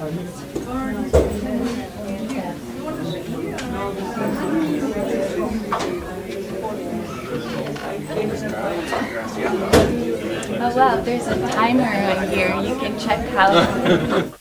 Oh wow, there's a timer on here. You can check how...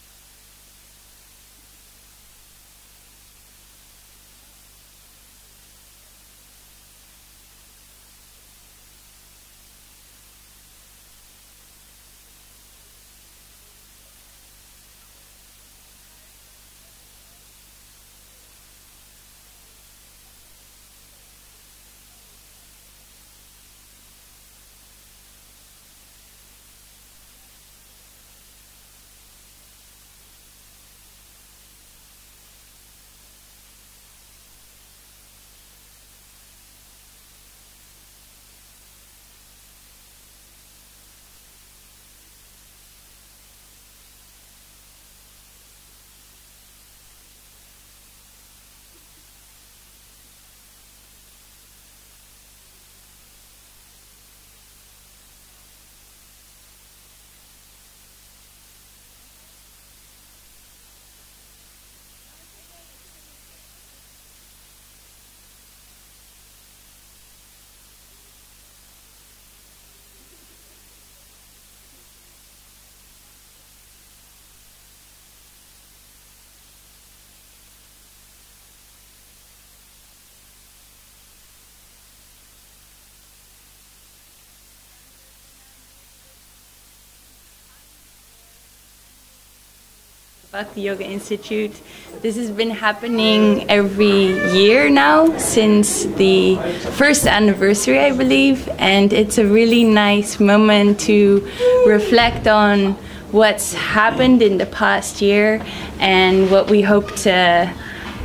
Bhakti Yoga Institute. This has been happening every year now since the first anniversary, I believe, and it's a really nice moment to reflect on what's happened in the past year and what we hope to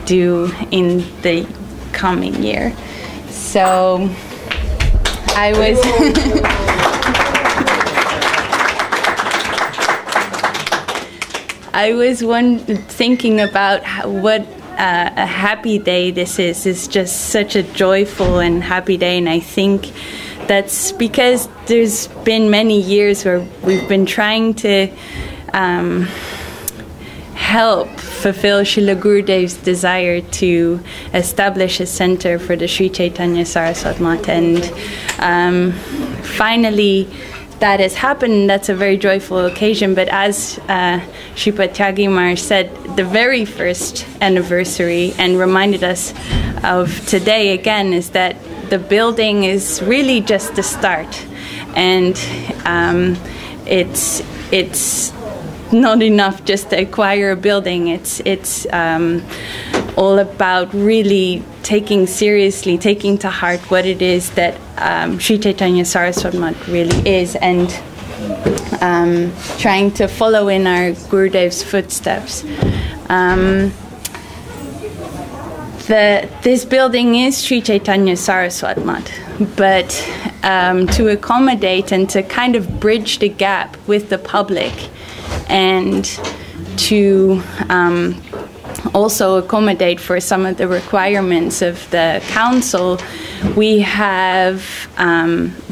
do in the coming year. So I was I was thinking about what a happy day this is. It's just such a joyful and happy day, and I think that's because there's been many years where we've been trying to help fulfill Srila Gurudev's desire to establish a center for the Sri Chaitanya Saraswat Mat, and finally that has happened. That's a very joyful occasion. But as Shripad Tyagimar said, the very first anniversary, and reminded us of today again, is that the building is really just the start, and it's not enough just to acquire a building. It's all about really taking seriously, taking to heart what it is that Sri Chaitanya Saraswat Mat really is, and trying to follow in our Gurudev's footsteps. This building is Sri Chaitanya Saraswat Mat, but to accommodate and to kind of bridge the gap with the public, and to also accommodate for some of the requirements of the council, we have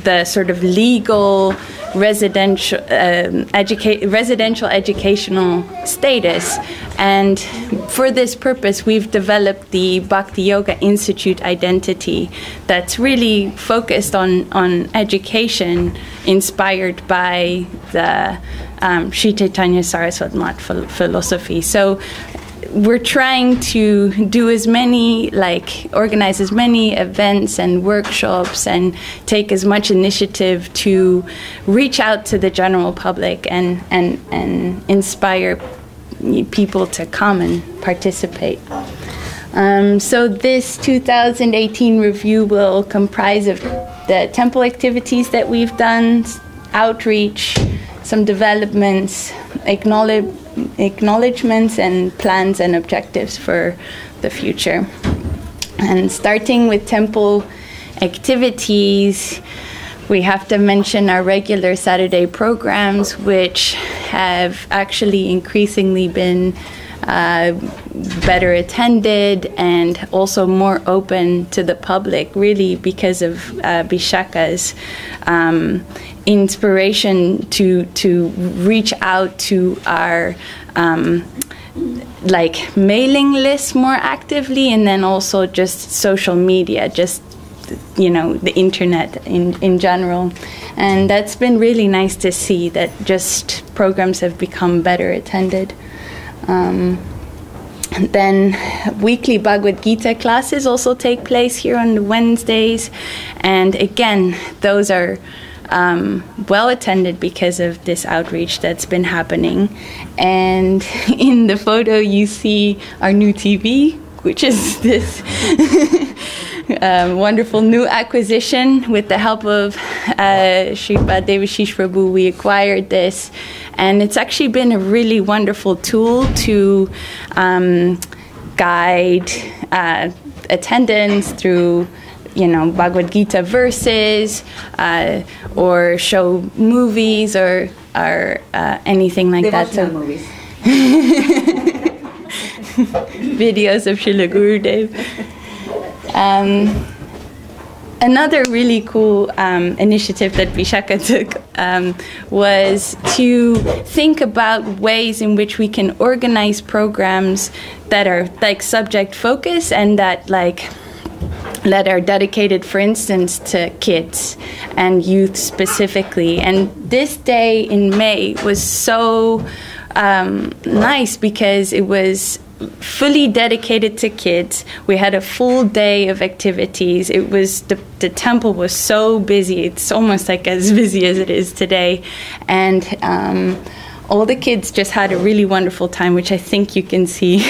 the sort of legal residential educational status, and for this purpose we've developed the Bhakti Yoga Institute identity that's really focused on education, inspired by the Sri Chaitanya Saraswat Mat philosophy. So we're trying to do as many, organize as many events and workshops and take as much initiative to reach out to the general public and inspire people to come and participate. So this 2018 review will comprise of the temple activities that we've done, outreach, some developments, acknowledgements and plans and objectives for the future. And starting with temple activities, we have to mention our regular Saturday programs, which have actually increasingly been better attended, and also more open to the public, really because of Vishaka's inspiration to reach out to our like mailing list more actively, and then also just social media, just the internet in general. And that's been really nice to see that just programs have become better attended. Then weekly Bhagavad Gita classes also take place here on the Wednesdays, and again, those are well attended because of this outreach that's been happening. And in the photo you see our new TV, which is this wonderful new acquisition. With the help of Sripad Devashish Prabhu, we acquired this, and it's actually been a really wonderful tool to guide attendance through Bhagavad Gita verses, or show movies, or anything like that. So movies. Videos of Srila Gurudev. Another really cool initiative that Vishaka took was to think about ways in which we can organize programs that are like subject focus, and that are dedicated, for instance, to kids and youth specifically. And this day in May was so nice because it was fully dedicated to kids. We had a full day of activities. It was the temple was so busy. It's almost like as busy as it is today, and all the kids just had a really wonderful time, which I think you can see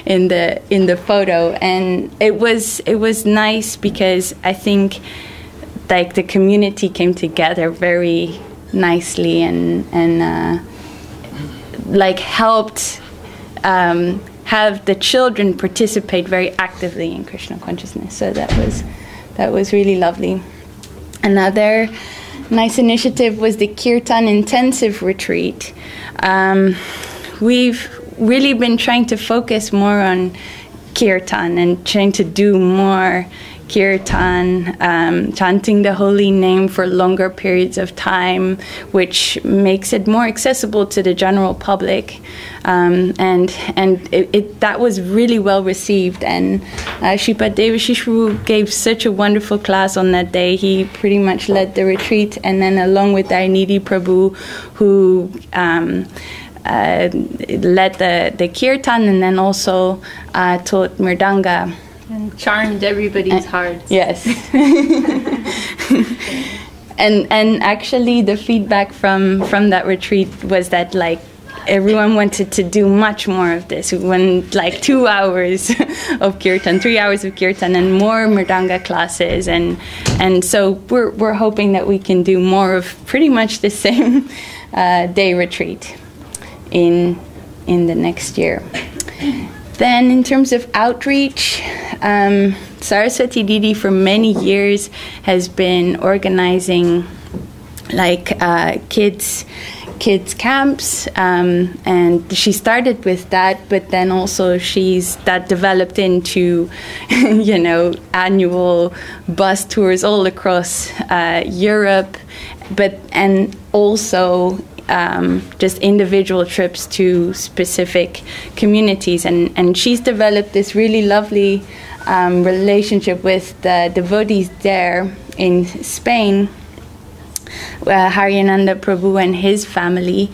in the photo. And it was nice because I think like the community came together very nicely and like helped have the children participate very actively in Krishna consciousness. So that was really lovely. Another nice initiative was the Kirtan Intensive Retreat. We've really been trying to focus more on Kirtan and trying to do more Kirtan, chanting the holy name for longer periods of time, which makes it more accessible to the general public. And that was really well received. And Sripad Devashish Prabhu gave such a wonderful class on that day. He pretty much led the retreat, and then along with Nidhi Prabhu, who led the kirtan, and then also taught mridanga. And charmed everybody's hearts. Yes. and actually the feedback from that retreat was that like everyone wanted to do much more of this. We went like 2 hours of kirtan, 3 hours of kirtan, and more mridanga classes, and so we're hoping that we can do more of pretty much the same day retreat in the next year. Then in terms of outreach, Saraswati Didi for many years has been organizing like kids camps, and she started with that, but then also that developed into annual bus tours all across Europe, and also just individual trips to specific communities, and she's developed this really lovely relationship with the devotees there in Spain. Haryananda Prabhu and his family,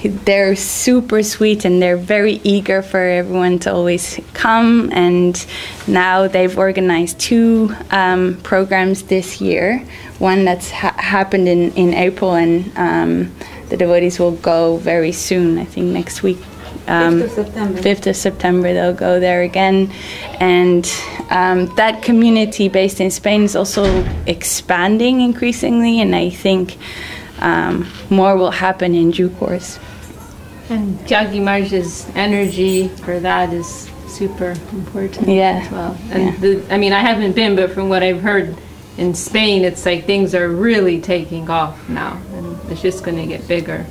they're super sweet, and they're very eager for everyone to always come, and now they've organized 2 programs this year. One that's happened in April, and the devotees will go very soon, I think next week. 5th of September. 5th of September they'll go there again. And that community based in Spain is also expanding increasingly, and I think more will happen in due course. And Tyagi Maharaj's energy for that is super important as well. And I haven't been, but from what I've heard, in Spain, it's like things are really taking off now, and it's just going to get bigger.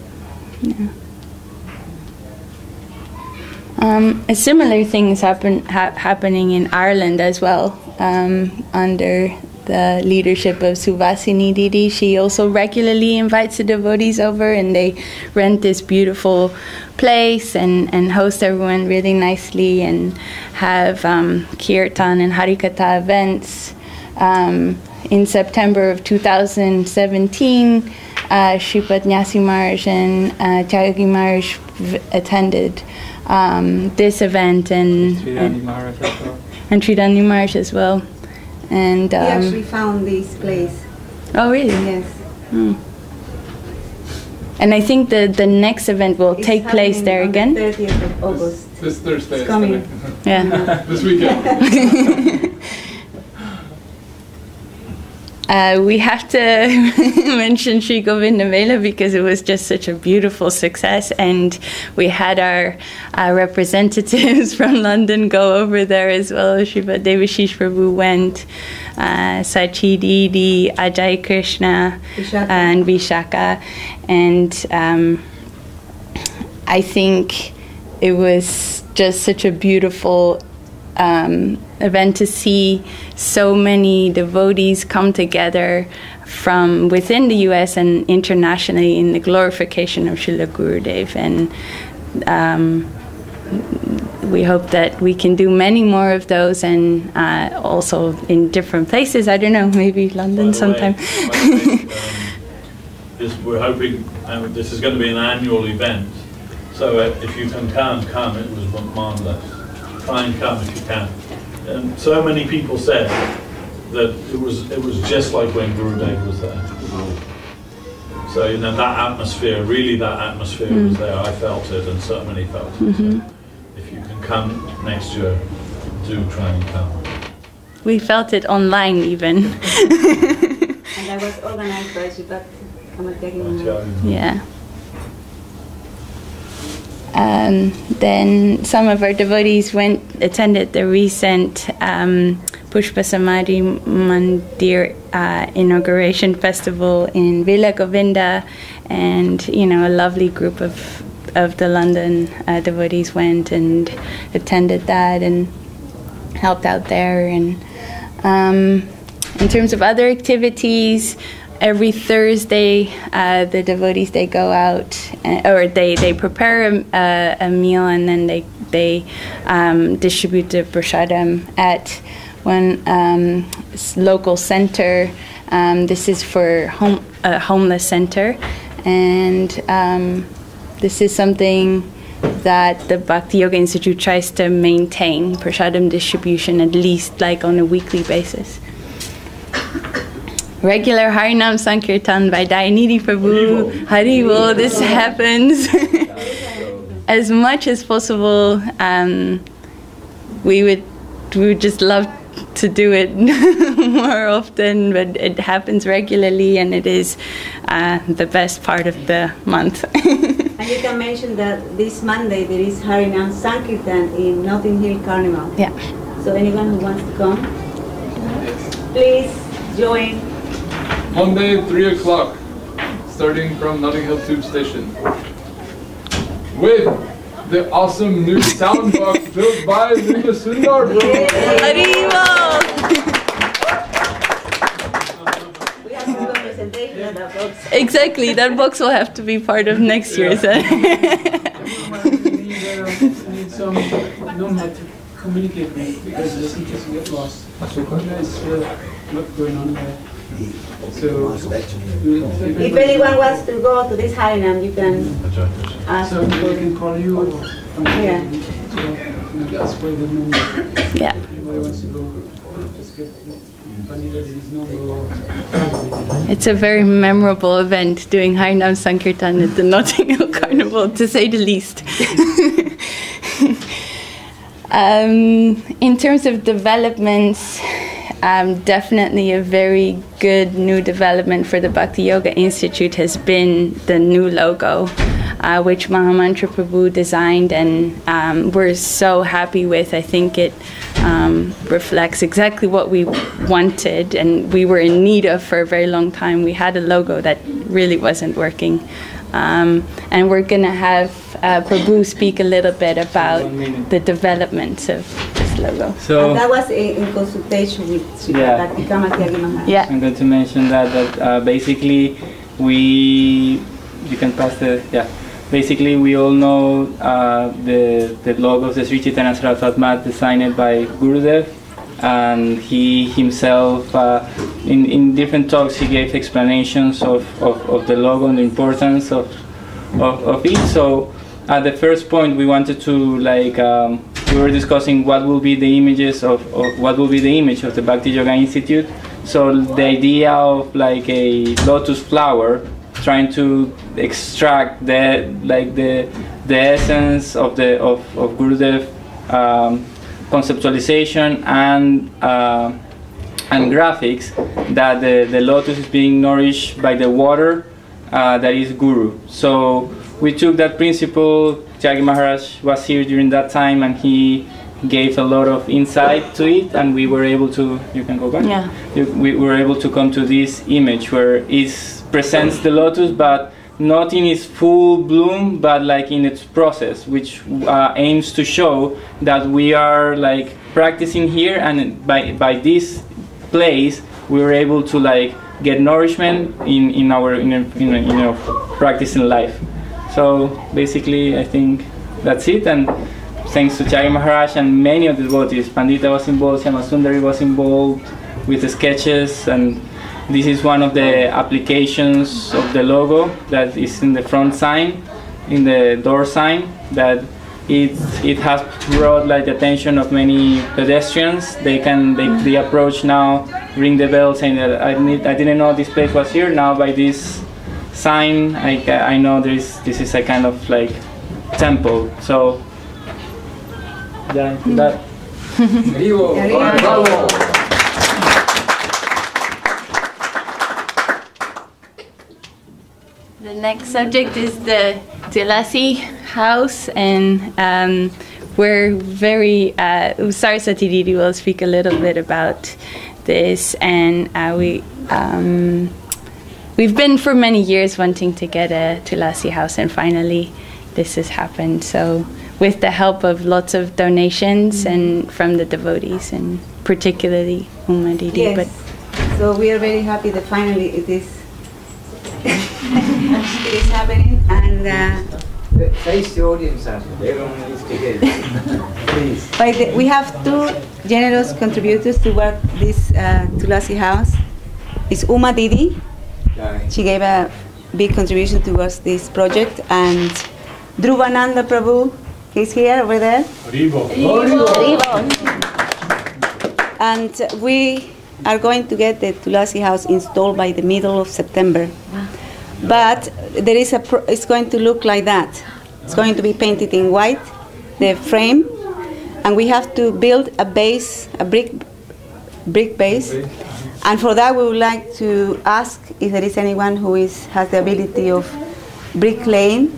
Yeah. A similar thing is happening in Ireland as well, under the leadership of Suvasini Didi. She also regularly invites the devotees over, and they rent this beautiful place and host everyone really nicely, and have kirtan and harikatha events. In September of 2017, Shripad Nyasi Maharaj and Tyagi Maharaj attended this event, and Tridani Maharaj as well. And we actually found this place. Oh, really? Yes. And I think the next event will take place there again. 30th of August. This Thursday. It's coming. Yeah. This weekend. We have to mention Sri Govinda Mela because it was just such a beautiful success, and we had our representatives from London go over there as well. Sripad Devashish Prabhu went, Sachi Didi, Ajay Krishna, and Vishaka, and I think it was just such a beautiful event to see so many devotees come together from within the US and internationally in the glorification of Srila Gurudev, and we hope that we can do many more of those, and also in different places. I don't know, maybe London sometime. We're hoping this is going to be an annual event, so if you can come, it was marvelous. Try and come if you can. And so many people said that it was just like when Gurudev was there. So that atmosphere, really that atmosphere was there. I felt it, and so many felt it. So if you can come next year, do try and come. We felt it online even. And that was organized by Sripad Kamatyagi. Yeah. Then some of our devotees attended the recent Pushpa Samadhi Mandir inauguration festival in Villa Govinda, and a lovely group of the London devotees went and attended that and helped out there. And in terms of other activities, every Thursday, the devotees, they go out, or they prepare a meal, and then they distribute the prasadam at one local center. This is for a homeless center, and this is something that the Bhakti Yoga Institute tries to maintain, prasadam distribution, at least like on a weekly basis. Regular Harinam Sankirtan by Dayanidhi Prabhu, Haribol, this happens as much as possible. We would just love to do it more often, but it happens regularly, and it is the best part of the month. And you can mention that this Monday there is Harinam Sankirtan in Notting Hill Carnival. Yeah. So anyone who wants to come, please join. Monday, 3 o'clock, starting from Notting Hill Tube Station. With the awesome new sound box built by Linda Sundar. Haribol! We have to do a presentation of that box. Exactly, that box will have to be part of next year's. Need some number to communicate with, because the teachers get lost. So there's what's going on there. So if anyone wants to go to this Harinam, you can ask. So they can call you. Yeah. So that's where the number. Yeah. Anybody wants to go, just get Pandita Devi's number. It's a very memorable event, doing Harinam Sankirtan at the Notting Hill Carnival, to say the least. In terms of developments, definitely a very good new development for the Bhakti Yoga Institute has been the new logo, which Mahamantra Prabhu designed, and we're so happy with. I think it reflects exactly what we wanted, and we were in need of for a very long time. We had a logo that really wasn't working And we're going to have Prabhu speak a little bit about the development of this logo. So and that was in consultation with Bhakti Tyagi Maharaj. Yeah, I'm going to mention that basically you can pass the, basically we all know the logos, the Sri Chaitanya Saraswat Mat designed by Gurudev, and he himself in different talks he gave explanations of the logo and the importance of it. So at the first point we wanted to we were discussing what will be the images of what will be the image of the Bhakti Yoga Institute. So the idea of like a lotus flower, trying to extract the essence of Gurudev conceptualization and graphics, that the lotus is being nourished by the water that is Guru. So we took that principle. Tyagi Maharaj was here during that time, and he gave a lot of insight to it, and we were able to, you can go back? Yeah. We were able to come to this image where it presents the lotus, but not in its full bloom, but like in its process, which aims to show that we are like practicing here, and by this place we were able to like get nourishment in our practice in life. So basically I think that's it, and thanks to Tyagi Maharaj and many of the devotees. Pandita was involved, Syamasundari was involved with the sketches, and this is one of the applications of the logo that is in the front sign, in the door sign, that it has brought like the attention of many pedestrians. They approach now, ring the bell saying that I didn't know this place was here. Now by this sign I know this is a kind of like temple. So that. The next subject is the Tulasi house, and we're very, Saraswati Didi will speak a little bit about this, and we've been for many years wanting to get a Tulasi house, and finally this has happened. So with the help of lots of donations and from the devotees, and particularly Uma Didi. Yes. But so we are very happy that finally it is it is happening, and face the audience, everyone needs to hear. Please. We have two generous contributors toward this Tulasi house. It's Uma Didi. She gave a big contribution towards this project, and Dhruvananda Prabhu, he's here over there. Haribo. And we are going to get the Tulasi house installed by the middle of September. But there is it's going to look like that. It's going to be painted in white, the frame, and we have to build a base, a brick base. And for that, we would like to ask if there is anyone who has the ability of bricklaying,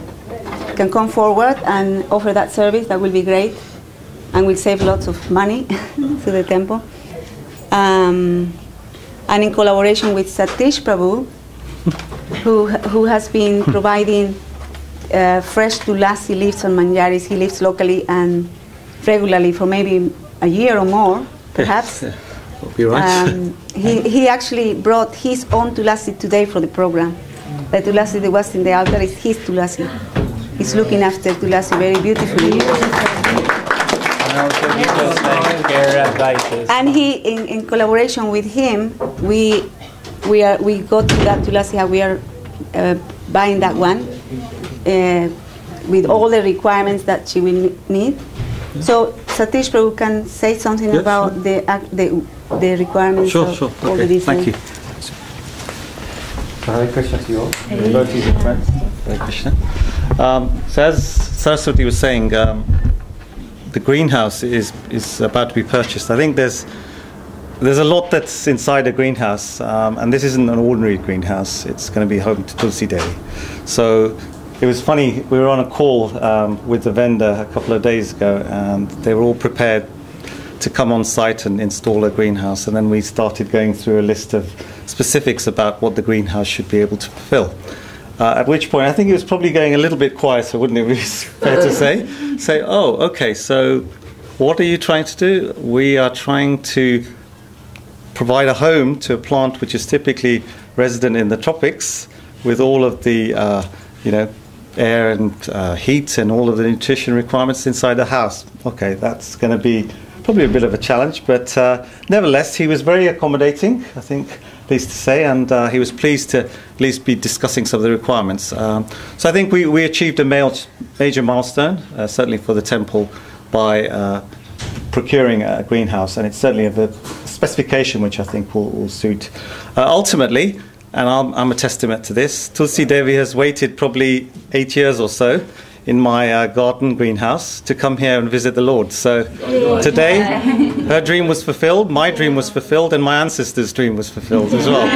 can come forward and offer that service. That will be great, and will save lots of money to the temple. And in collaboration with Satish Prabhu, who has been providing fresh Tulasi leaves on manjaris. He lives locally and regularly for maybe a year or more, perhaps. Yes, will be right. He actually brought his own Tulasi today for the program. The Tulasi that was in the altar is his Tulasi. He's looking after Tulasi very beautifully. And also gives us like care advices. And he, in collaboration with him, we go to that Tulasi. We are buying that one with all the requirements that she will need. So Satish Prabhu can say something about the requirements. Sure. All the Okay, thank you. So Hare Krishna to you all, devotees and friends. Hare Krishna. So as Saraswati was saying, the greenhouse is about to be purchased. I think there's a lot that's inside a greenhouse, and this isn't an ordinary greenhouse. It's going to be home to Tulsi Devi. So it was funny, we were on a call with the vendor a couple of days ago, and they were all prepared to come on site and install a greenhouse, and then we started going through a list of specifics about what the greenhouse should be able to fulfill. At which point, I think he was probably going a little bit quieter, wouldn't it be fair to say, oh, okay, so what are you trying to do? We are trying to provide a home to a plant which is typically resident in the tropics with all of the, air and heat and all of the nutrition requirements inside the house. Okay, that's going to be probably a bit of a challenge, but nevertheless, he was very accommodating, I think, pleased to say, and he was pleased to at least be discussing some of the requirements. So I think we achieved a major milestone, certainly for the temple, by procuring a greenhouse, and it's certainly of a specification which I think will suit. Ultimately, and I'm a testament to this, Tulsi Devi has waited probably 8 years or so in my garden greenhouse to come here and visit the Lord. So today, her dream was fulfilled, my dream was fulfilled, and my ancestors' dream was fulfilled as well.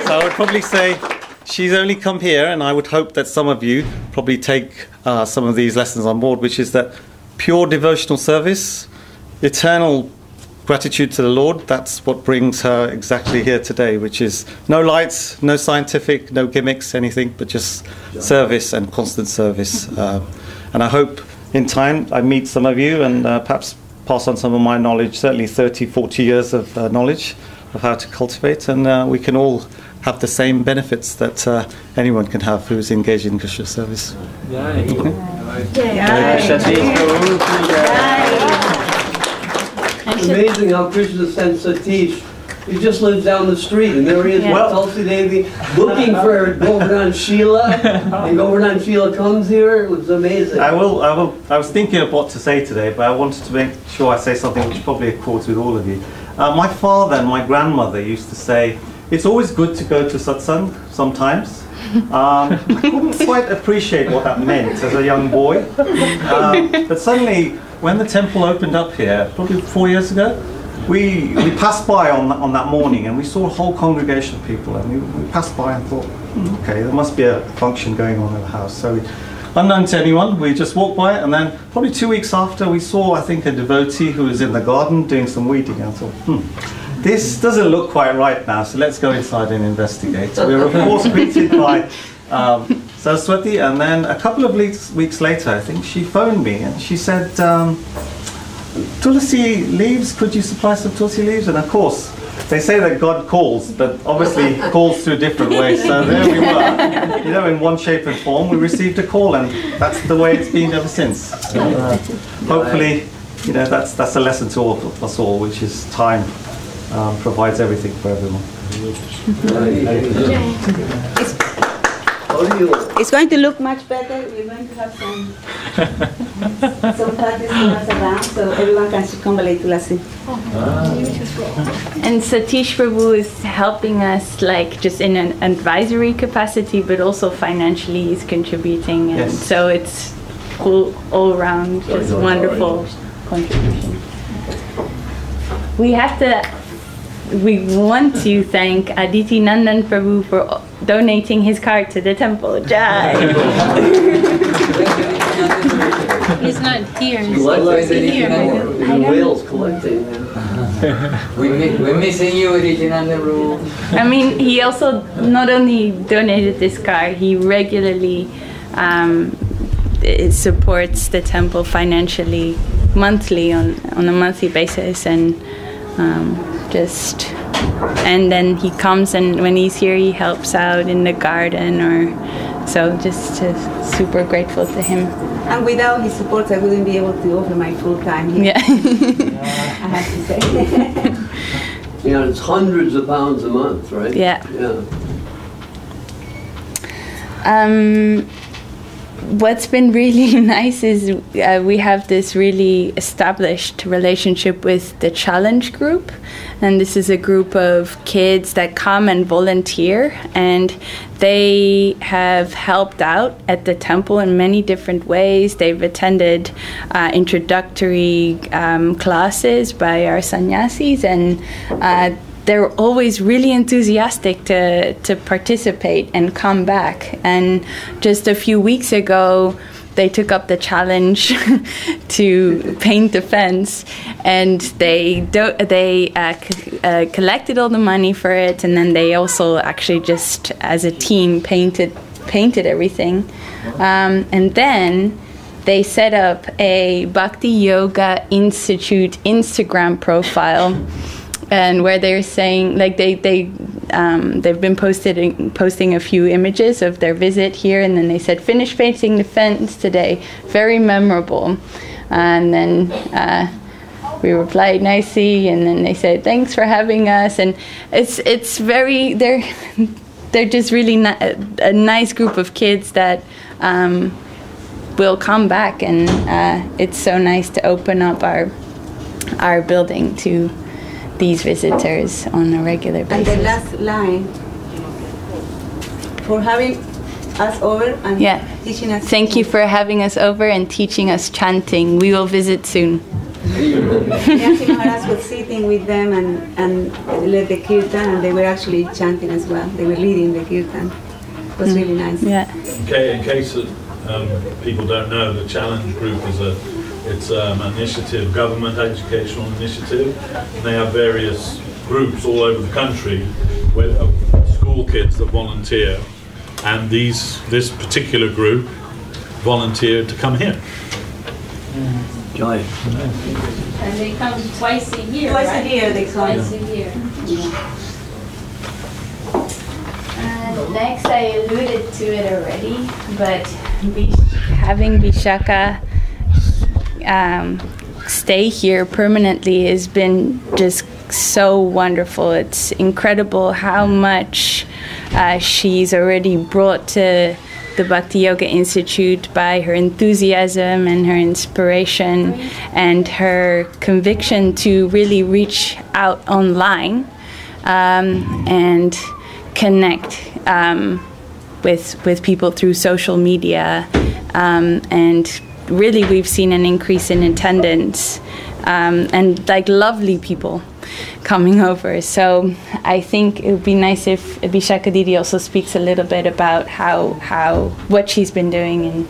So I would probably say she's only come here, and I would hope that some of you probably take some of these lessons on board, which is that pure devotional service, eternal gratitude to the Lord, that's what brings her exactly here today, which is no lights, no scientific, no gimmicks, anything, but just service and constant service. And I hope in time I meet some of you and perhaps pass on some of my knowledge, certainly 30, 40 years of knowledge of how to cultivate, and we can all have the same benefits that anyone can have who is engaged in Krishna service. It's amazing how Krishna sent Satish. He just lives down the street, and there he is with Tulsi Devi looking for Govardhan Sheila, and Govardhan Sheila comes here. It was amazing. I was thinking of what to say today, but I wanted to make sure I say something which probably accords with all of you. My father and my grandmother used to say, it's always good to go to satsang sometimes. I couldn't quite appreciate what that meant as a young boy. But suddenly, when the temple opened up here, probably 4 years ago, we passed by on that morning and we saw a whole congregation of people, and we passed by and thought, okay, there must be a function going on in the house. So unknown to anyone, we just walked by, and then probably 2 weeks after we saw, I think, a devotee who was in the garden doing some weeding. And I thought, this doesn't look quite right now, so let's go inside and investigate. So we were of course greeted by Saraswati, and then a couple of weeks later, I think, she phoned me and she said, Tulsi leaves, could you supply some Tulsi leaves? And of course, they say that God calls, but obviously calls through different ways. So there we were, in one shape and form, we received a call, and that's the way it's been ever since. So, hopefully, that's a lesson to all of us all, which is time provides everything for everyone. It's going to look much better. We're going to have some parties around, so everyone can circumambulate Tulasi. And Satish Prabhu is helping us, like, just in an advisory capacity, but also financially he's contributing, and so it's all around just wonderful contribution. We want to thank Aditi Nandan Prabhu for donating his car to the temple. Jai! He's not here. He's here. Whales collecting. We're missing you, Aditi Nandan Prabhu. I mean, he also not only donated this car, he regularly supports the temple financially, monthly, on a monthly basis, and and then he comes, and when he's here he helps out in the garden, or so just super grateful to him. And without his support I wouldn't be able to offer my full time here. I have to say. It's hundreds of pounds a month, right? Yeah. What's been really nice is we have this really established relationship with the Challenge group, and this is a group of kids that come and volunteer, and they have helped out at the temple in many different ways. They've attended introductory classes by our sannyasis, and they're always really enthusiastic to participate and come back. And just a few weeks ago, they took up the challenge to paint the fence, and they collected all the money for it, and then they also actually just as a team painted everything, and then they set up a Bhakti Yoga Institute Instagram profile, and where they're saying, like, they've been posting a few images of their visit here, and then they said, finish painting the fence today, very memorable. And then we replied nicely, and then they said, thanks for having us. And it's very, they're just really a nice group of kids that will come back, and it's so nice to open up our building to these visitors on a regular basis. And the last line, for having us over and teaching us. Thank you for having us over and teaching us chanting. We will visit soon. Nancy Maharaj was sitting with them and led the kirtan, and they were actually chanting as well. They were leading the kirtan. It was really nice. Yeah. Okay, in case people don't know, the Challenge Group is an initiative, government educational initiative. And they have various groups all over the country with school kids that volunteer, and this particular group volunteered to come here. Joy. And they come twice a year. Twice a year they come. Twice a year. Next, I alluded to it already, but having Vishaka stay here permanently has been just so wonderful. It's incredible how much she's already brought to the Bhakti Yoga Institute by her enthusiasm and her inspiration and her conviction to really reach out online and connect with people through social media, and really we've seen an increase in attendance and like lovely people coming over. So I think it would be nice if Vishaka Didi also speaks a little bit about what she's been doing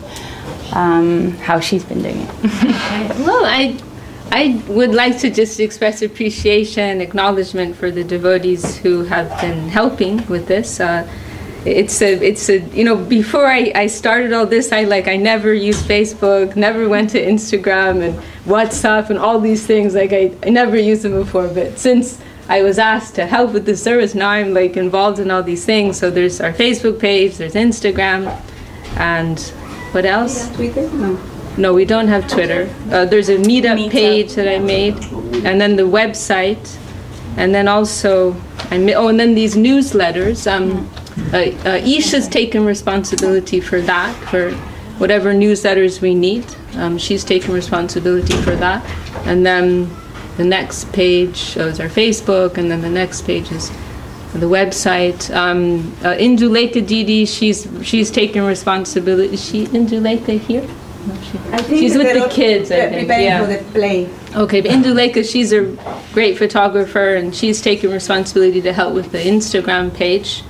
and how she's been doing it. Well, I would like to just express appreciation, acknowledgement for the devotees who have been helping with this. It's a you know, before I started all this, I never used Facebook, never went to Instagram and WhatsApp and all these things. Like I never used them before, but since I was asked to help with the service, now I'm like involved in all these things. So there's our Facebook page, there's Instagram, and what else? Twitter? No, we don't have Twitter. There's a meetup page that I made, and then the website, and then also and then these newsletters. Isha's taken responsibility for that, for whatever newsletters we need. She's taken responsibility for that. And then the next page shows our Facebook, and then the next page is the website. Induleka Didi, she's taken responsibility. Is she Induleka here? No, she's with the kids, I think. Preparing for the play. Okay, but Induleka, she's a great photographer, and she's taken responsibility to help with the Instagram page.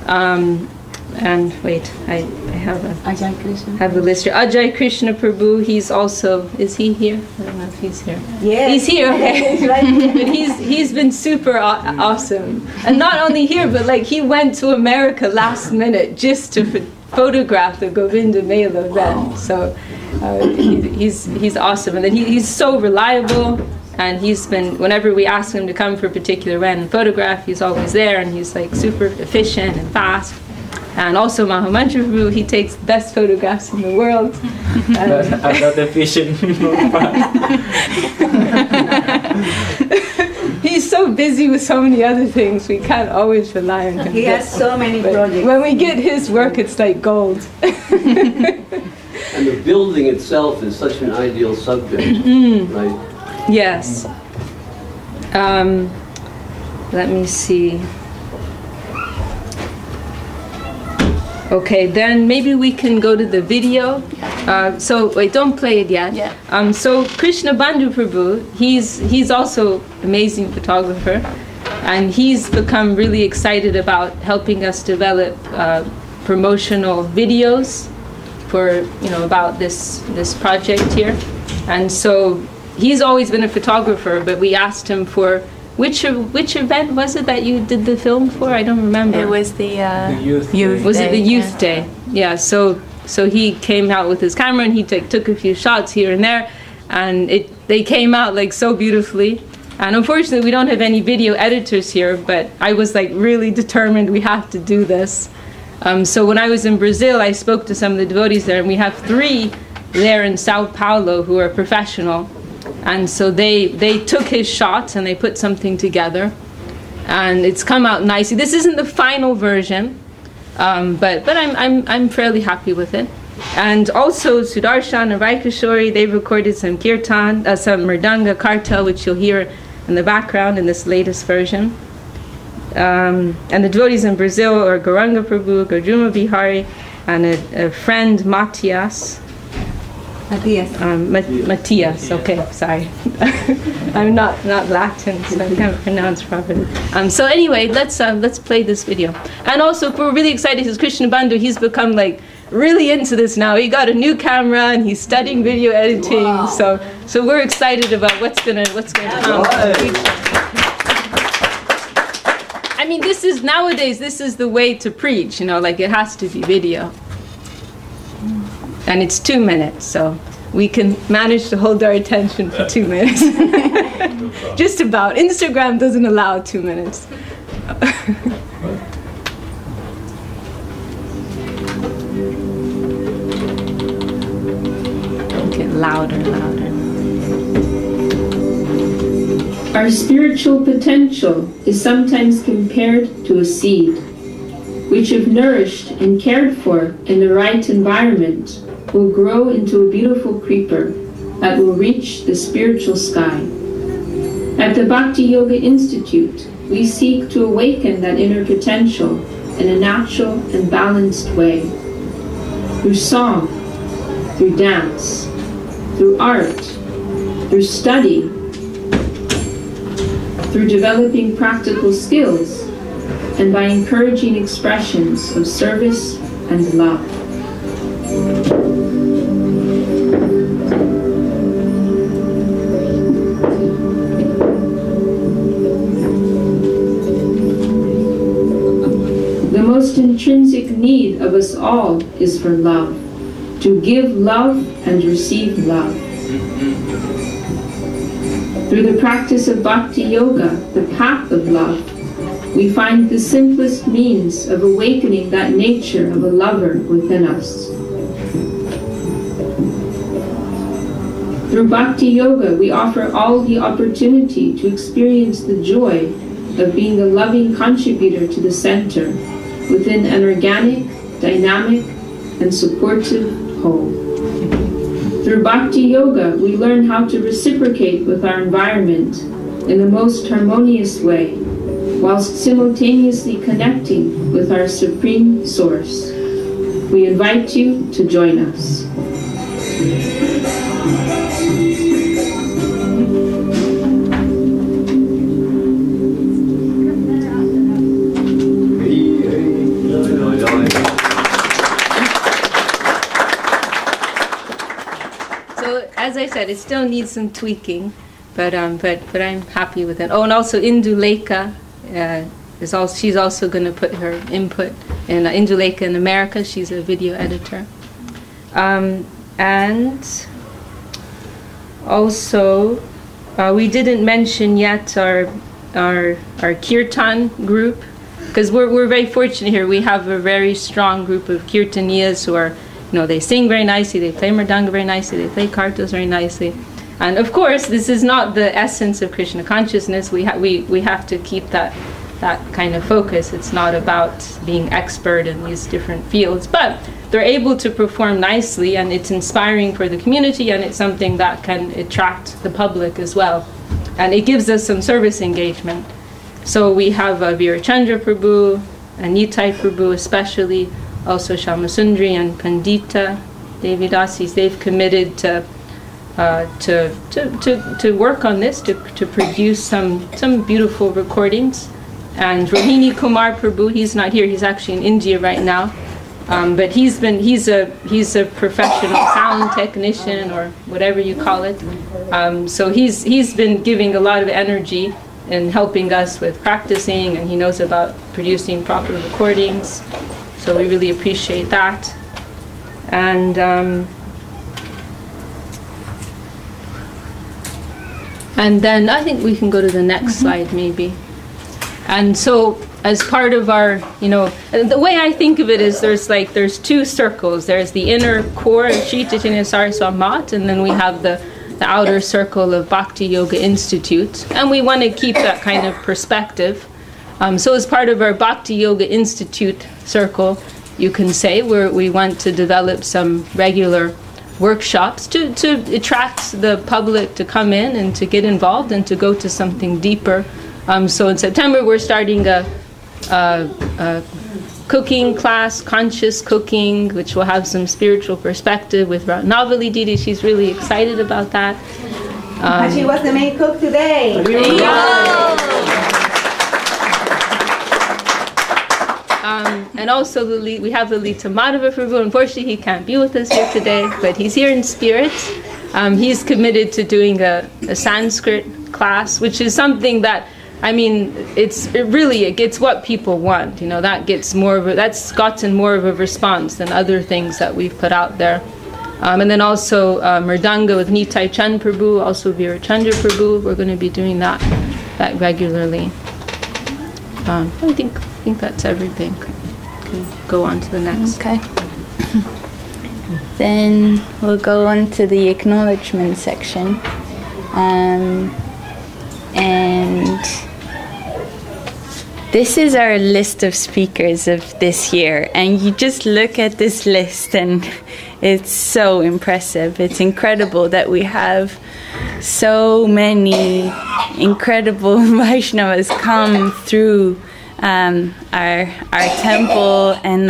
And wait, I have a list here. Ajay Krishna Prabhu, he's also, is he here? I don't know if he's here. Yeah, he's here. Okay, he's right here. But he's been super awesome, and not only here, but like he went to America last minute just to photograph the Govinda Mela event. So he's awesome, and then he's so reliable. And he's been, whenever we ask him to come for a particular random photograph, he's always there, and he's like super efficient and fast. And also Mahamantra Prabhu, he takes the best photographs in the world. I'm not efficient. He's so busy with so many other things, we can't always rely on him. He has so many projects. When we get his work, it's like gold. And the building itself is such an ideal subject, right? Yes. Let me see. Okay, then maybe we can go to the video. So wait, don't play it yet. Yeah. So Krishna Bandhu Prabhu, he's also amazing photographer, and he's become really excited about helping us develop promotional videos for, you know, about this project here. And so he's always been a photographer, but we asked him for which event was it that you did the film for? I don't remember. It was the Youth Youth Was Day. it the Youth Day? Yeah. So he came out with his camera and he took a few shots here and there, and they came out like so beautifully. And unfortunately, we don't have any video editors here, but I was like really determined we have to do this. So when I was in Brazil, I spoke to some of the devotees there, and we have 3 there in Sao Paulo who are professional. And so they took his shots and they put something together, and it's come out nicely. This isn't the final version, but I'm fairly happy with it. And also Sudarshan and Vaikashori, they've recorded some kirtan, some mridanga kartal, which you'll hear in the background in this latest version. And the devotees in Brazil are Gauranga Prabhu, Gajuma Bihari, and a friend, Matthias. Matthias, okay, sorry. I'm not Latin, so I can't pronounce properly. So anyway, let's play this video. And also, we're really excited because Krishna Bandhu, he's become like really into this now. He got a new camera and he's studying video editing. Wow. So we're excited about what's gonna come. I mean, nowadays this is the way to preach, you know, like it has to be video. And it's 2 minutes, so we can manage to hold our attention for 2 minutes. Just about. Instagram doesn't allow 2 minutes. Get louder, louder. Our spiritual potential is sometimes compared to a seed, which if nourished and cared for in the right environment, will grow into a beautiful creeper that will reach the spiritual sky. At the Bhakti Yoga Institute, we seek to awaken that inner potential in a natural and balanced way. Through song, through dance, through art, through study, through developing practical skills, and by encouraging expressions of service and love. The most intrinsic need of us all is for love, to give love and receive love. Through the practice of Bhakti Yoga, the path of love, we find the simplest means of awakening that nature of a lover within us. Through Bhakti Yoga, we offer all the opportunity to experience the joy of being a loving contributor to the center within an organic, dynamic, and supportive whole. Through Bhakti Yoga, we learn how to reciprocate with our environment in the most harmonious way, whilst simultaneously connecting with our Supreme Source. We invite you to join us. As I said, it still needs some tweaking, but I'm happy with it. Oh, and also Indulekha she's also going to put her input in Indulekha in America. She's a video editor, and also we didn't mention yet our kirtan group, because we're very fortunate here. We have a very strong group of kirtaniyas who are, they sing very nicely, they play mridanga very nicely, they play kartas very nicely. And of course, this is not the essence of Krishna consciousness. We have to keep that kind of focus. It's not about being expert in these different fields, but they're able to perform nicely, and it's inspiring for the community, and it's something that can attract the public as well. And it gives us some service engagement. So we have Virachandra Prabhu and Nitai Prabhu especially, also Shamasundri and Pandita Devi Dasi. They've committed to work on this, to produce some beautiful recordings. And Rohini Kumar Prabhu, he's not here, he's actually in India right now. But he's a professional sound technician, or whatever you call it. So he's been giving a lot of energy and helping us with practicing, and he knows about producing proper recordings. So we really appreciate that. And then I think we can go to the next slide, maybe. And so, as part of our, the way I think of it is there's two circles. There's the inner core of Sri Chaitanya Saraswati Math, and then we have the outer circle of Bhakti Yoga Institute. And we want to keep that kind of perspective. So as part of our Bhakti Yoga Institute circle, you can say, we want to develop some regular workshops to attract the public to come in and to get involved and to go to something deeper. So in September, we're starting a cooking class, conscious cooking, which will have some spiritual perspective with Navali Didi. She's really excited about that. And she was the main cook today. And also we have Lalita Madhava Prabhu. Unfortunately, he can't be with us here today, but he's here in spirit. He's committed to doing a Sanskrit class, which is something that, it gets what people want. That gets that's gotten more of a response than other things that we've put out there. And then also Mridanga with Nitai Chand Prabhu, also Veera Chandra Prabhu. We're going to be doing that regularly. I think that's everything. Can go on to the next. Okay. Then we'll go on to the acknowledgement section. And this is our list of speakers of this year. And you just look at this list and it's so impressive. It's incredible that we have so many incredible Vaishnavas come through our temple and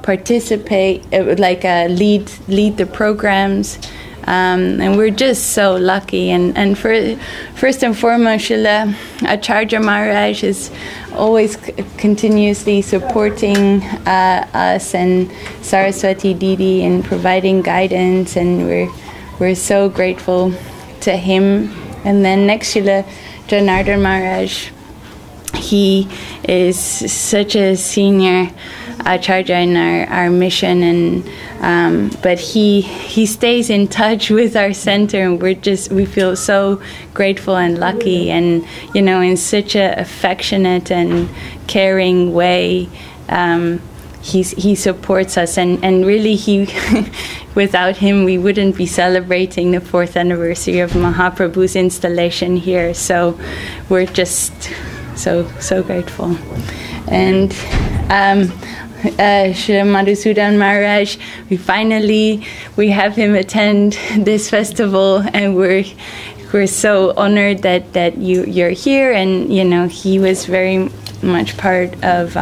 participate, lead the programs, and we're just so lucky. And first and foremost, Srila Acharya Maharaj is always continuously supporting us and Saraswati Didi and providing guidance, and we're so grateful to him. And then next, Srila Janardhan Maharaj. He is such a senior acharya in our mission, and but he stays in touch with our center, and we feel so grateful and lucky, and in such a affectionate and caring way. He supports us, and really without him we wouldn't be celebrating the 4th anniversary of Mahaprabhu's installation here. So we're just so grateful. And Srila Madhusudan Maharaj, we have him attend this festival, and we're so honored that you're here. And he was very much part of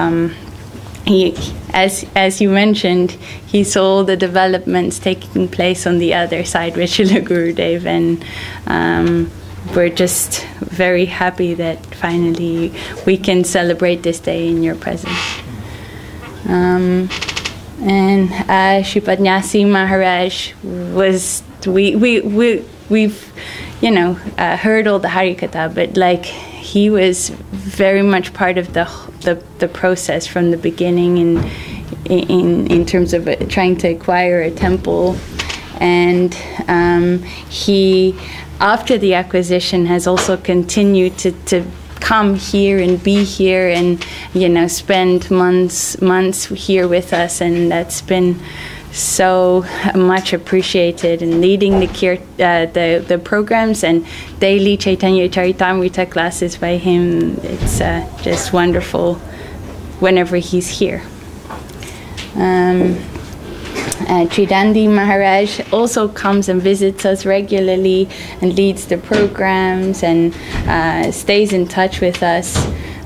as you mentioned, he saw all the developments taking place on the other side with Srila Gurudev, and we're just very happy that finally we can celebrate this day in your presence. And Shripadnyasi Maharaj was, we've heard all the Harikatha, but he was very much part of the process from the beginning in terms of trying to acquire a temple, and he, after the acquisition, has also continued to come here and be here and spend months here with us, and that's been so much appreciated, and leading the programs and daily Chaitanya Charitamrita classes by him. It's just wonderful whenever he's here. Tridandi Maharaj also comes and visits us regularly and leads the programs and stays in touch with us.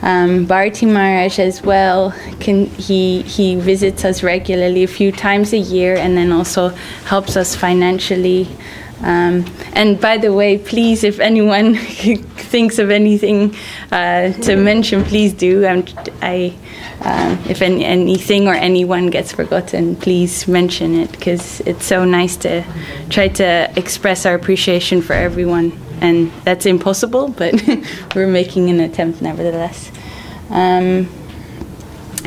Bharti Maharaj as well, he visits us regularly a few times a year, and then also helps us financially. And by the way, please, if anyone thinks of anything to mention, please do. If anything or anyone gets forgotten, please mention it, because it's so nice to try to express our appreciation for everyone. And that's impossible, but we're making an attempt nevertheless.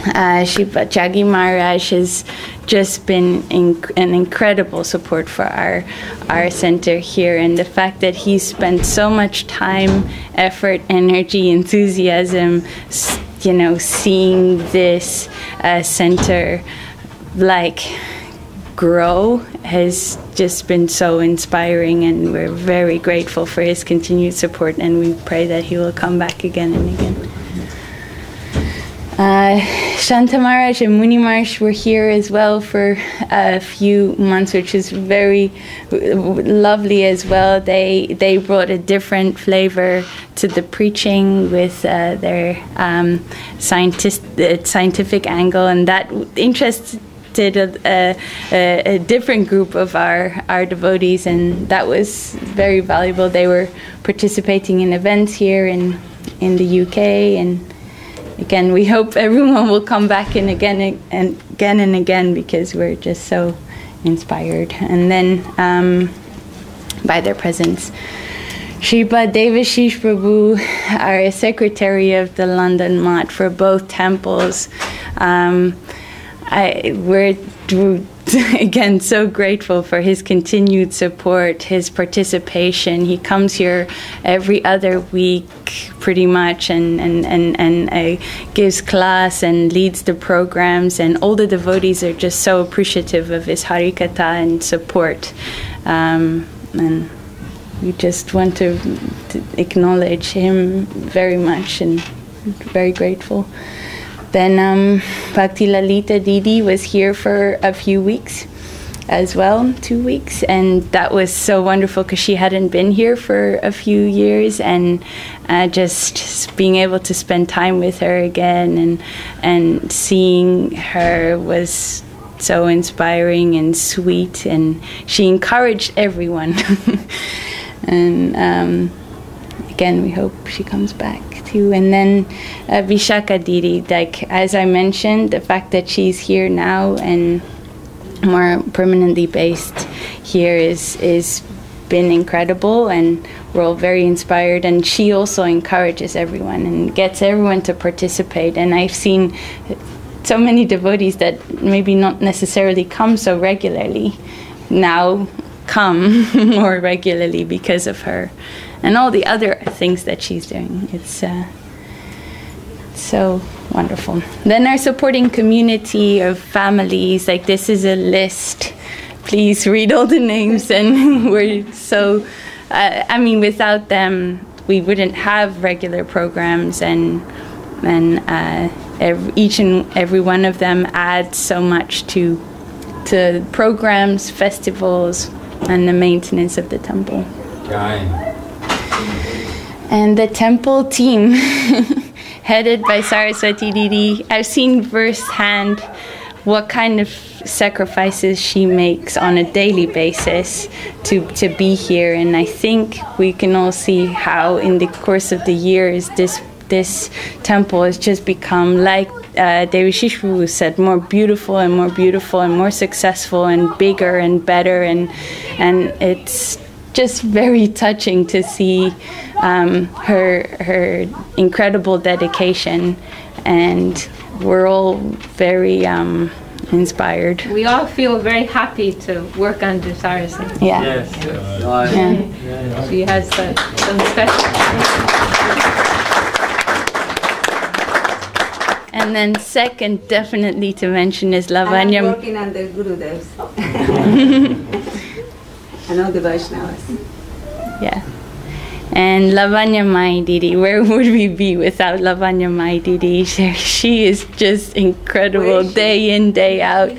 Shripa Jagi Maharaj has just been an incredible support for our center here, and the fact that he spent so much time, effort, energy, enthusiasm, seeing this center grow has just been so inspiring, and we're very grateful for his continued support, and we pray that he will come back again and again. Shanta Maharaj and Muni Maharaj were here as well for a few months, which is very lovely as well. They brought a different flavor to the preaching with their scientific angle, and that interested a different group of our devotees, and that was very valuable. They were participating in events here in the UK, and again, we hope everyone will come back and again and again, because we're just so inspired. And then by their presence, Shripa Devashish Prabhu, our secretary of the London Math for both temples, we're again so grateful for his continued support, his participation. He comes here every other week pretty much, and gives class and leads the programs, and all the devotees are just so appreciative of his Harikatha and support, and we just want to acknowledge him very much and very grateful. Then Bhakti Lalita Didi was here for a few weeks as well, 2 weeks, and that was so wonderful because she hadn't been here for a few years, and just being able to spend time with her again and seeing her was so inspiring and sweet, and she encouraged everyone. And again, we hope she comes back too. And then Vishaka Didi, as I mentioned, the fact that she's here now and more permanently based here is been incredible, and we're all very inspired. And she also encourages everyone and gets everyone to participate. And I've seen so many devotees that maybe not necessarily come so regularly now come more regularly because of her and all the other things that she's doing. It's so wonderful. Then our supporting community of families, this is a list. Please read all the names, and we're so, without them, we wouldn't have regular programs, and each and every one of them adds so much to programs, festivals, and the maintenance of the temple. And the temple team, headed by Saraswati Didi, I've seen firsthand what kind of sacrifices she makes on a daily basis to be here, and I think we can all see how in the course of the years this temple has just become, like Devi Shishru said, more beautiful and more beautiful and more successful and bigger and better, and it's just very touching to see her incredible dedication, and we're all very inspired. We all feel very happy to work under Saraswati. Yeah. Yes. Yeah. She has some special. And then second, definitely to mention, is Lavanya. I'm working under Gurudevs. And all the Vaishnavas. Yeah. And Lavanya Mai Didi, where would we be without Lavanya Mai Didi? She is just incredible, day in, day out.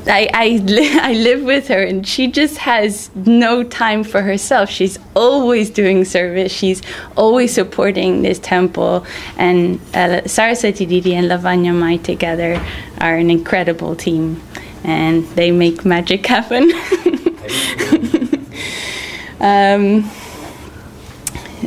I live with her, and she just has no time for herself. She's always doing service. She's always supporting this temple. And Saraswati Didi and Lavanya Mai together are an incredible team, and they make magic happen.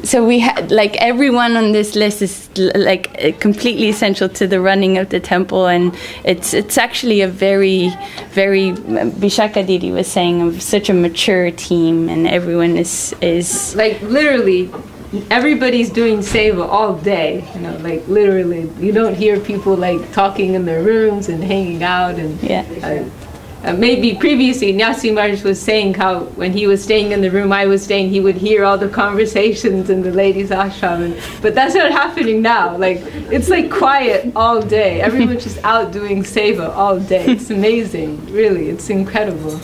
So we had, like, everyone on this list is like completely essential to the running of the temple, and it's actually a very Vishaka Didi was saying, of such a mature team, and everyone is like literally everybody's doing seva all day, you know, like literally you don't hear people like talking in their rooms and hanging out, and maybe previously Nyasi Maharaj was saying how when he was staying in the room I was staying, he would hear all the conversations in the ladies' ashram, but that's not happening now. Like, it's like quiet all day. Everyone's just out doing seva all day. It's amazing, really. It's incredible.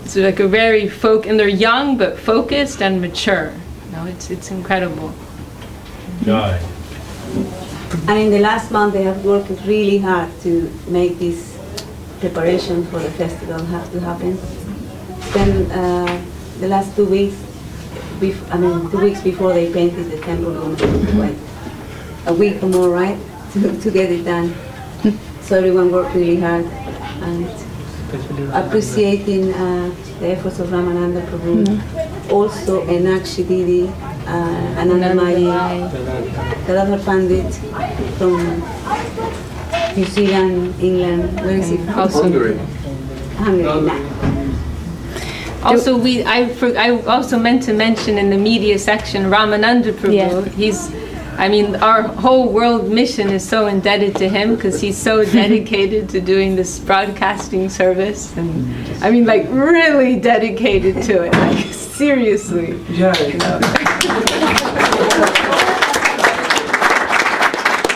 It's like a very and they're young but focused and mature. No, it's incredible. Right. And in the last month they have worked really hard to make this preparation for the festival have to happen. Then the last 2 weeks, 2 weeks before they painted the temple room, like a week or more, right, to get it done. So everyone worked really hard, and appreciating the efforts of Ramananda Prabhu, also Enakshi Didi, Anandamayi, Gadadhar Pandit from New Zealand, England, where is he from? Hungary. Hungary. Also, I also meant to mention in the media section Ramananda Prabhu. He's, I mean, our whole world mission is so indebted to him, because he's so dedicated to doing this broadcasting service, and I mean, like, really dedicated to it, like, seriously. Yeah.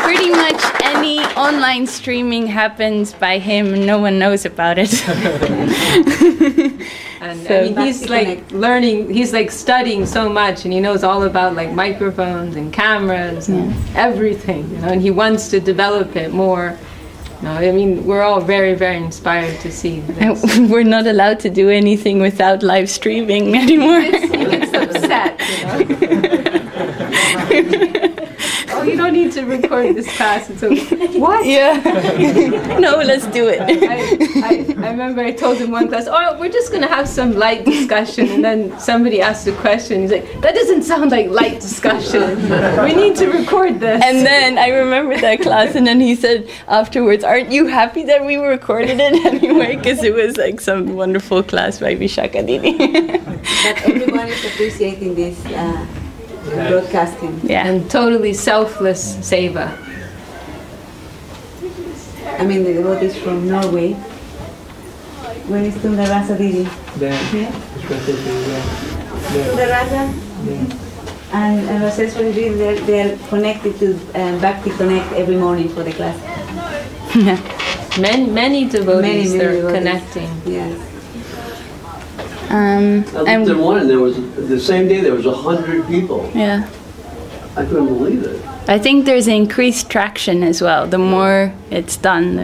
Pretty much any online streaming happens by him, no one knows about it. And so, I mean, he's like learning, he's like studying so much, and he knows all about like microphones and cameras and everything, you know, and he wants to develop it more. You know, I mean, we're all very, very inspired to see this. We're not allowed to do anything without live streaming anymore. He gets upset, you know. Oh, you don't need to record this class. It's okay. What? Yeah. No, let's do it. I remember I told him one class, oh, we're just going to have some light discussion. And then somebody asked a question. He's like, that doesn't sound like light discussion. We need to record this. And then I remember that class, and then he said afterwards, aren't you happy that we recorded it anyway? Because it was like some wonderful class by Vishaka Didi. But everyone is appreciating this broadcasting. Yeah. And totally selfless seva. I mean, the devotees from Norway. When is Tundarasa Didi? There. Yeah. There. Tundarasa? Yeah. And Raseswari Didi, they're connected to Bhakti Connect every morning for the class. Yeah. Many devotees Many they're devotees. connecting. Yes. I looked at one, and there was the same day there was 100 people. Yeah. I couldn't believe it. I think there's increased traction as well. The more it's done,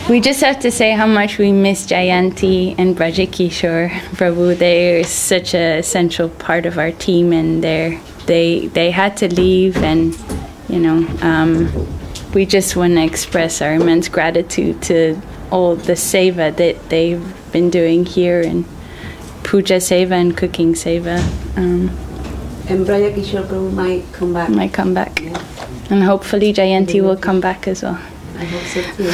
we just have to say how much we miss Jayanti and Brajakishore Prabhu. They're such an essential part of our team, and they had to leave, and you know, we just want to express our immense gratitude to all the seva that they've been doing here, and puja seva and cooking seva. And Braya Kishore Prabhu might come back. Might come back. Yeah. And hopefully Jayanti will come back as well. I hope so too.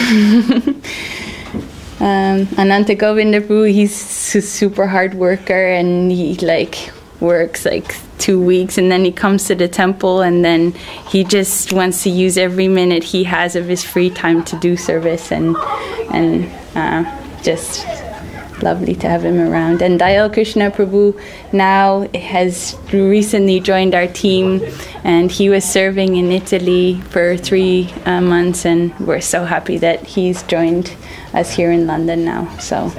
Ananta Govinda Prabhu, he's a super hard worker, and he like works like 2 weeks, and then he comes to the temple, and then he just wants to use every minute he has of his free time to do service, and just lovely to have him around. And Dayal Krishna Prabhu now has recently joined our team, and he was serving in Italy for 3 months, and we're so happy that he's joined us here in London now. So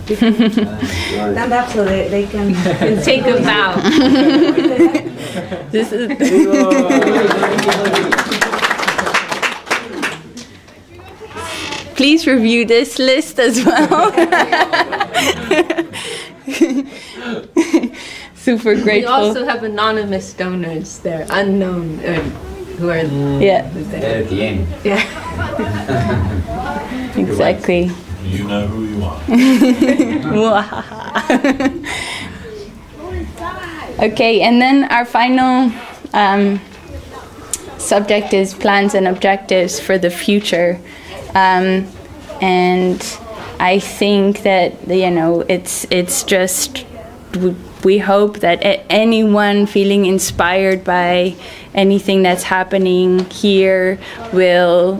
Stand up so they can take a bow. This is please review this list as well. Super grateful. We also have anonymous donors there, unknown, who are there. At the end. Yeah. Exactly. You know who you are. Okay, and then our final subject is plans and objectives for the future. And I think that, it's just, we hope that anyone feeling inspired by anything that's happening here will,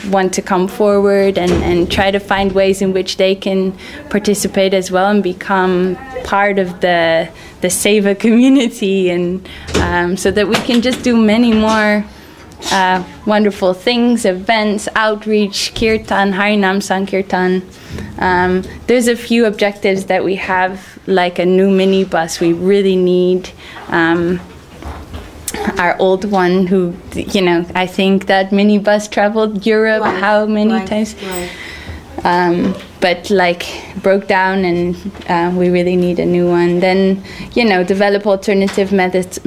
want to come forward and try to find ways in which they can participate as well and become part of the Seva community, and so that we can just do many more wonderful things, events, outreach, kirtan, Harinam Sankirtan. There's a few objectives that we have, like a new minibus. We really need our old one, who, I think that minibus traveled Europe how many times? But broke down, and we really need a new one. Then, develop alternative methods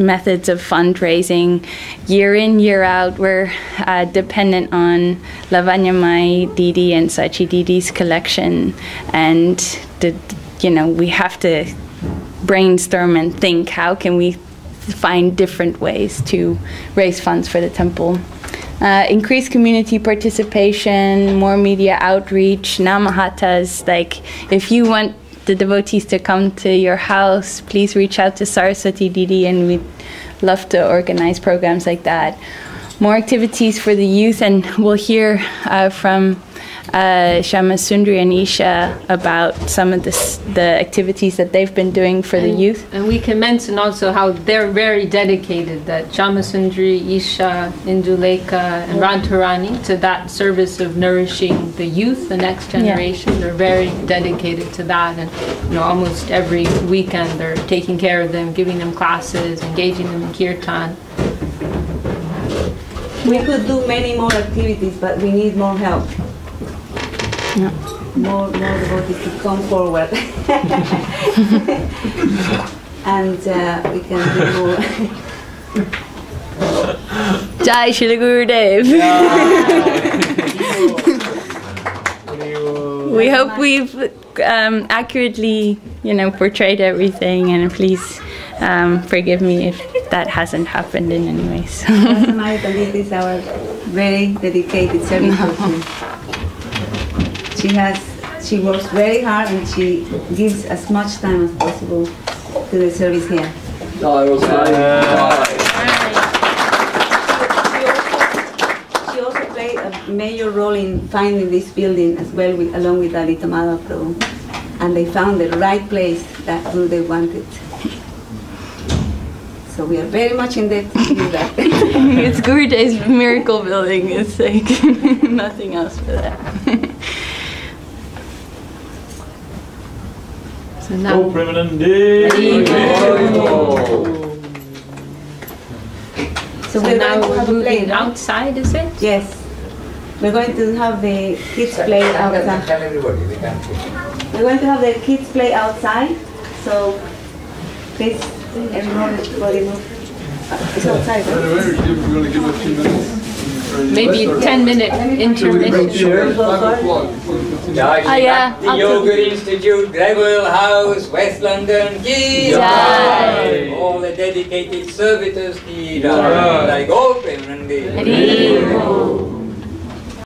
of fundraising. Year in, year out, we're dependent on Lavanyamai Didi and Sachi Didi's collection, and we have to brainstorm and think, how can we find different ways to raise funds for the temple. Increase community participation, more media outreach, namahatas. If you want the devotees to come to your house, please reach out to Saraswati Didi, and we'd love to organize programs like that. More activities for the youth, and we'll hear from Shama Sundri and Isha about some of the activities that they've been doing for the youth. And we can mention also how they're very dedicated, that Shama Sundri, Isha, Induleka, and Radharani, to that service of nourishing the youth, the next generation. Yeah. They're very dedicated to that, and almost every weekend they're taking care of them, giving them classes, engaging them in kirtan. We could do many more activities, but we need more help. Yeah. More devotees to come forward. And we can do more. Jai Shri Gurudev. We hope we've accurately, portrayed everything, and please forgive me if that hasn't happened in any ways. Pandita is our very dedicated service person. She works very hard, and she gives as much time as possible to the service here. She also played a major role in finding this building as well, along with Lalita Madhav, and they found the right place that they wanted. So we are very much in debt to do that. It's Gurudev's miracle building. It's nothing else for that. So now, so now we're moving outside, is it? Yes. We're going to have the kids play outside. Tell everybody, we can't see. We're going to have the kids play outside. So please, everybody move. It's outside, right? We're going to give a few minutes. Maybe a 10-minute intermission. Bhakti Yoga Institute, Gravel House, West London, ki jai. All the dedicated servitors ki jai. Like open and